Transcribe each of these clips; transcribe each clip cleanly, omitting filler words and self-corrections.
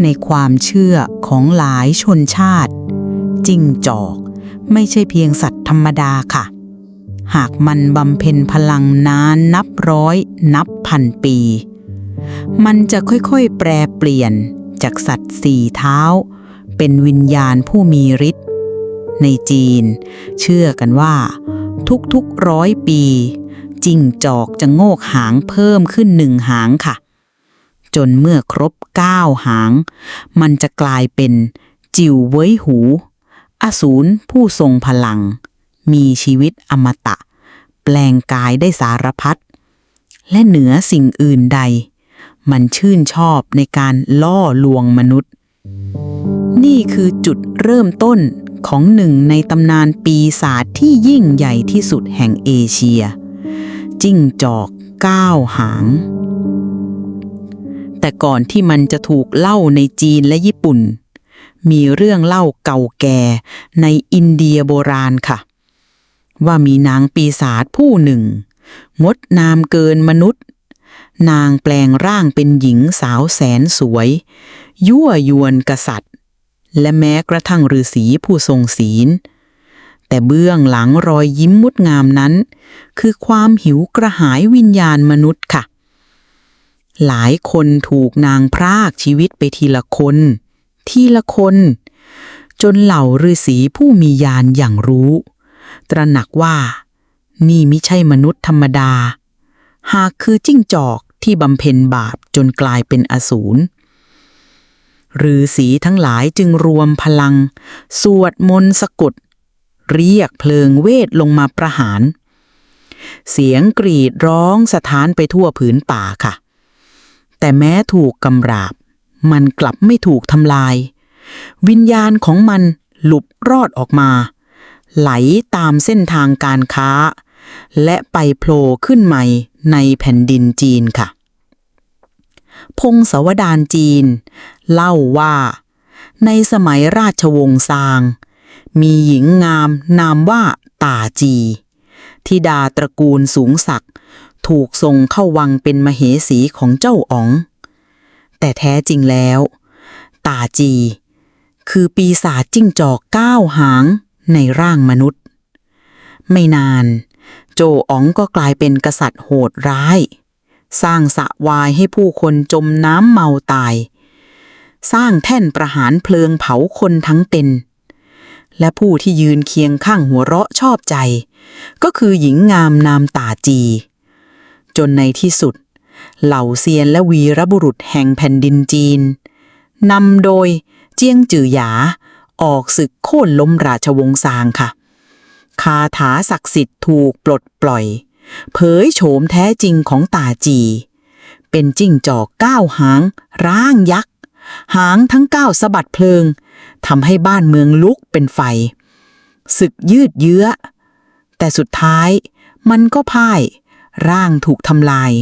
ในความเชื่อของหลายชนชาติจิ้งจอกไม่ใช่เพียงสัตว์ธรรมดาค่ะหากมันบำเพ็ญพลังนานนับร้อยนับพันปีมันจะค่อยๆแปรเปลี่ยนจากสัตว์สี่เท้าเป็นวิญญาณผู้มีฤทธิ์ในจีนเชื่อกันว่าทุกๆ100 ปีจิ้งจอกจะโงกหางเพิ่มขึ้น1 หางค่ะจนเมื่อครบ9 หางมันจะกลายเป็นจิ๋วเว้ยหูอสูรผู้ทรงพลังมีชีวิตอมตะแปลงกายได้สารพัดและเหนือสิ่งอื่นใดมันชื่นชอบในการล่อลวงมนุษย์นี่คือจุดเริ่มต้นของหนึ่งในตำนานปีศาจที่ยิ่งใหญ่ที่สุดแห่งเอเชียจิ้งจอก9 หางแต่ก่อนที่มันจะถูกเล่าในจีนและญี่ปุ่นมีเรื่องเล่าเก่าแก่ในอินเดียโบราณค่ะว่ามีนางปีศาจผู้หนึ่งงดงามเกินมนุษย์นางแปลงร่างเป็นหญิงสาวแสนสวยยั่วยวนกษัตริย์และแม้กระทั่งฤาษีผู้ทรงศีลแต่เบื้องหลังรอยยิ้มงดงามนั้นคือความหิวกระหายวิญญาณมนุษย์ค่ะหลายคนถูกนางพรากชีวิตไปทีละคนจนเหล่าฤาษีผู้มีญาณอย่างรู้ตระหนักว่านี่มิใช่มนุษย์ธรรมดาหากคือจิ้งจอกที่บำเพ็ญบาปจนกลายเป็นอสูรฤาษีทั้งหลายจึงรวมพลังสวดมนต์สะกดเรียกเพลิงเวทลงมาประหารเสียงกรีดร้องสะท้านไปทั่วผืนป่าค่ะแต่แม้ถูกกำราบมันกลับไม่ถูกทำลายวิญญาณของมันหลุดรอดออกมาไหลตามเส้นทางการค้าและไปโผล่ขึ้นใหม่ในแผ่นดินจีนค่ะพงศาวดารจีนเล่าว่าในสมัยราชวงศ์ซางมีหญิงงามนามว่าต่าจีธิดาตระกูลสูงศักดิ์ถูกส่งเข้าวังเป็นมเหสีของเจ้าอ๋องแต่แท้จริงแล้วต่าจีคือปีศาจจิ้งจอก9 หางในร่างมนุษย์ไม่นานโจอ๋องก็กลายเป็นกษัตริย์โหดร้ายสร้างสระวายให้ผู้คนจมน้ำเมาตายสร้างแท่นประหารเพลิงเผาคนทั้งเป็นและผู้ที่ยืนเคียงข้างหัวเราะชอบใจก็คือหญิงงามนามต่าจีจนในที่สุดเหล่าเซียนและวีรบุรุษแห่งแผ่นดินจีนนำโดยเจียงจือหยาออกศึกโค่นล้มราชวงศ์ซางค่ะคาถาศักดิ์สิทธิ์ถูกปลดปล่อยเผยโฉมแท้จริงของต่าจีเป็นจิ้งจอก9 หางร่างยักษ์หางทั้ง9สะบัดเพลิงทำให้บ้านเมืองลุกเป็นไฟศึกยืดเยื้อแต่สุดท้ายมันก็พ่ายร่างถูกทำลาย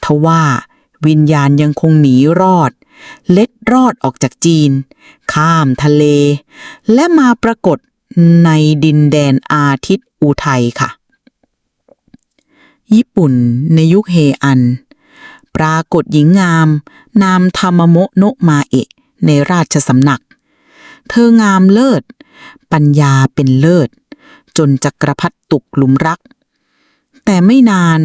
ทว่าวิญญาณยังคงหนีรอดเล็ดรอดออกจากจีนข้ามทะเลและมาปรากฏในดินแดนอาทิตย์อุทัยค่ะญี่ปุ่นในยุคเฮอันปรากฏหญิงงามนามทามาโมะโนะมาเอะในราชสำนักเธองามเลิศปัญญาเป็นเลิศจนจักรพรรดิตกหลุมรักแต่ไม่นาน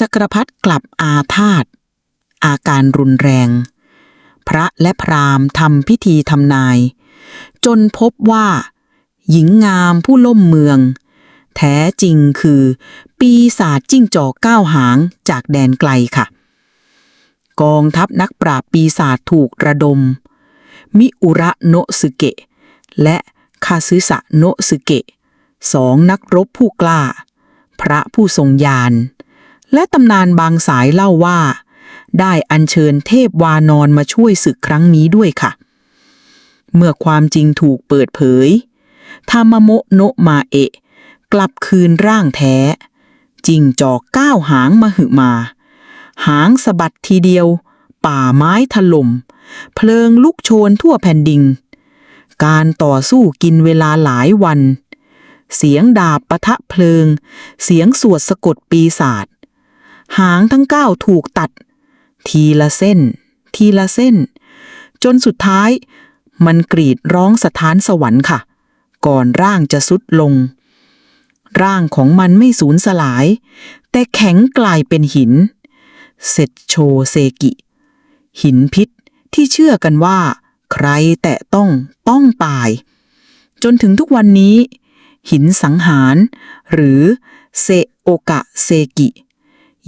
จักรพรรดิกลับอาฆาตอาการรุนแรงพระและพราหมณ์ทำพิธีทำนายจนพบว่าหญิงงามผู้ล่มเมืองแท้จริงคือปีศาจจิ้งจอก9 หางจากแดนไกลค่ะกองทัพนักปราบปีศาจถูกระดมมิอุระโนะสึเกะและคาซึสะโนะสึเกะ2 นักรบผู้กล้าพระผู้ทรงญาณและตำนานบางสายเล่าว่าได้อัญเชิญเทพวานอนมาช่วยศึกครั้งนี้ด้วยค่ะเมื่อความจริงถูกเปิดเผยทามาโมะโนะมาเอะกลับคืนร่างแท้จิ้งจอก9 หางมหึมาหางสะบัดทีเดียวป่าไม้ถล่มเพลิงลุกโชนทั่วแผ่นดินการต่อสู้กินเวลาหลายวันเสียงดาบปะทะเพลิงเสียงสวดสะกดปีศาจหางทั้ง9ถูกตัดทีละเส้น จนสุดท้ายมันกรีดร้องสถานสวรรค์ค่ะก่อนร่างจะทรุดลงร่างของมันไม่สูญสลายแต่แข็งกลายเป็นหินเซตโชเซกิหินพิษที่เชื่อกันว่าใครแตะต้องตายจนถึงทุกวันนี้หินสังหารหรือเซโอกะเซกิ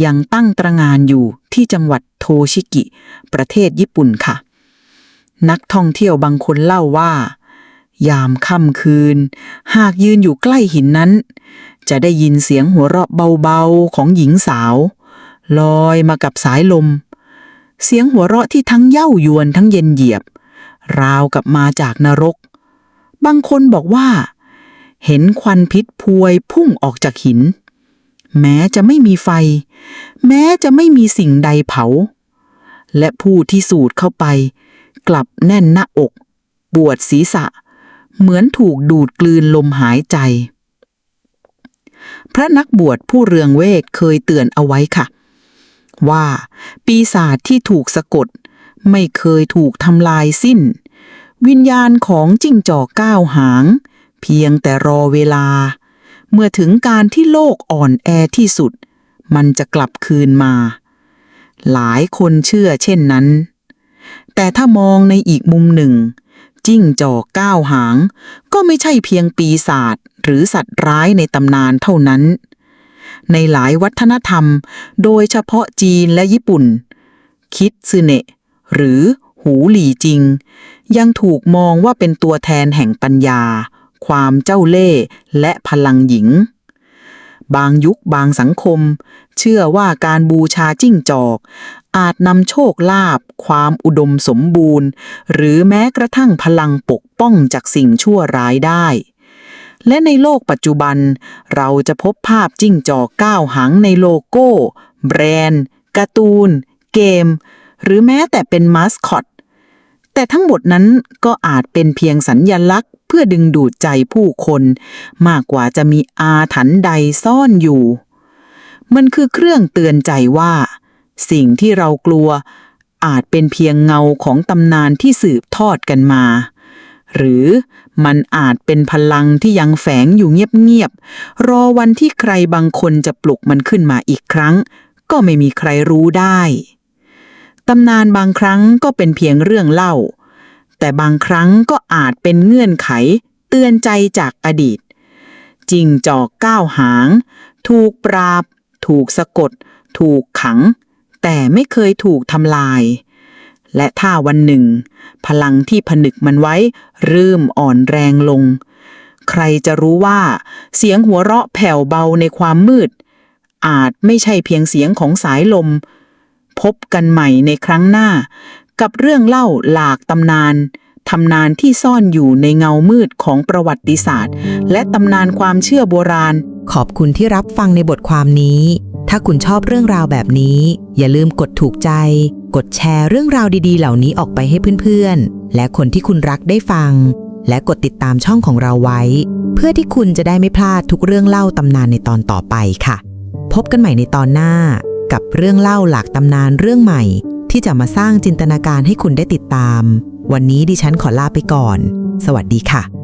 ยังตั้งตระหง่านอยู่ที่จังหวัดโทชิกิประเทศญี่ปุ่นค่ะนักท่องเที่ยวบางคนเล่าว่ายามค่ำคืนหากยืนอยู่ใกล้หินนั้นจะได้ยินเสียงหัวเราะเบาๆของหญิงสาวลอยมากับสายลมเสียงหัวเราะที่ทั้งเย้ายวนทั้งเย็นเหยียบราวกับมาจากนรกบางคนบอกว่าเห็นควันพิษพวยพุ่งออกจากหินแม้จะไม่มีไฟแม้จะไม่มีสิ่งใดเผาและผู้ที่สูดเข้าไปกลับแน่นหน้าอกปวดศีรษะเหมือนถูกดูดกลืนลมหายใจพระนักบวชผู้เรืองเวทเคยเตือนเอาไว้ค่ะว่าปีศาจที่ถูกสะกดไม่เคยถูกทำลายสิ้นวิญญาณของจิ้งจอกก้าวหางเพียงแต่รอเวลาเมื่อถึงการที่โลกอ่อนแอที่สุดมันจะกลับคืนมาหลายคนเชื่อเช่นนั้นแต่ถ้ามองในอีกมุมหนึ่งจิ้งจอกก้าวหางก็ไม่ใช่เพียงปีศาจหรือสัตว์ร้ายในตำนานเท่านั้นในหลายวัฒนธรรมโดยเฉพาะจีนและญี่ปุ่นคิดซึเนะหรือหูหลี่จิงยังถูกมองว่าเป็นตัวแทนแห่งปัญญาความเจ้าเล่ห์และพลังหญิงบางยุคบางสังคมเชื่อว่าการบูชาจิ้งจอกอาจนำโชคลาภความอุดมสมบูรณ์หรือแม้กระทั่งพลังปกป้องจากสิ่งชั่วร้ายได้และในโลกปัจจุบันเราจะพบภาพจิ้งจอกก้าวหางในโลโก้แบรนด์การ์ตูนเกมหรือแม้แต่เป็นมาสคอตแต่ทั้งหมดนั้นก็อาจเป็นเพียงสัญลักษณ์เพื่อดึงดูดใจผู้คนมากกว่าจะมีอาถรรพ์ใดซ่อนอยู่มันคือเครื่องเตือนใจว่าสิ่งที่เรากลัวอาจเป็นเพียงเงาของตำนานที่สืบทอดกันมาหรือมันอาจเป็นพลังที่ยังแฝงอยู่เงียบๆรอวันที่ใครบางคนจะปลุกมันขึ้นมาอีกครั้งก็ไม่มีใครรู้ได้ตำนานบางครั้งก็เป็นเพียงเรื่องเล่าแต่บางครั้งก็อาจเป็นเงื่อนไขเตือนใจจากอดีตจิ้งจอกก้าวหางถูกปราบถูกสะกดถูกขังแต่ไม่เคยถูกทำลายและถ้าวันหนึ่งพลังที่ผนึกมันไว้เริ่มอ่อนแรงลงใครจะรู้ว่าเสียงหัวเราะแผ่วเบาในความมืดอาจไม่ใช่เพียงเสียงของสายลมพบกันใหม่ในครั้งหน้ากับเรื่องเล่าหลากตำนานที่ซ่อนอยู่ในเงามืดของประวัติศาสตร์และตำนานความเชื่อโบราณขอบคุณที่รับฟังในบทความนี้ถ้าคุณชอบเรื่องราวแบบนี้อย่าลืมกดถูกใจกดแชร์เรื่องราวดีๆเหล่านี้ออกไปให้เพื่อนๆและคนที่คุณรักได้ฟังและกดติดตามช่องของเราไว้เพื่อที่คุณจะได้ไม่พลาดทุกเรื่องเล่าตำนานในตอนต่อไปค่ะพบกันใหม่ในตอนหน้ากับเรื่องเล่าหลากตำนานเรื่องใหม่ที่จะมาสร้างจินตนาการให้คุณได้ติดตามวันนี้ดิฉันขอลาไปก่อนสวัสดีค่ะ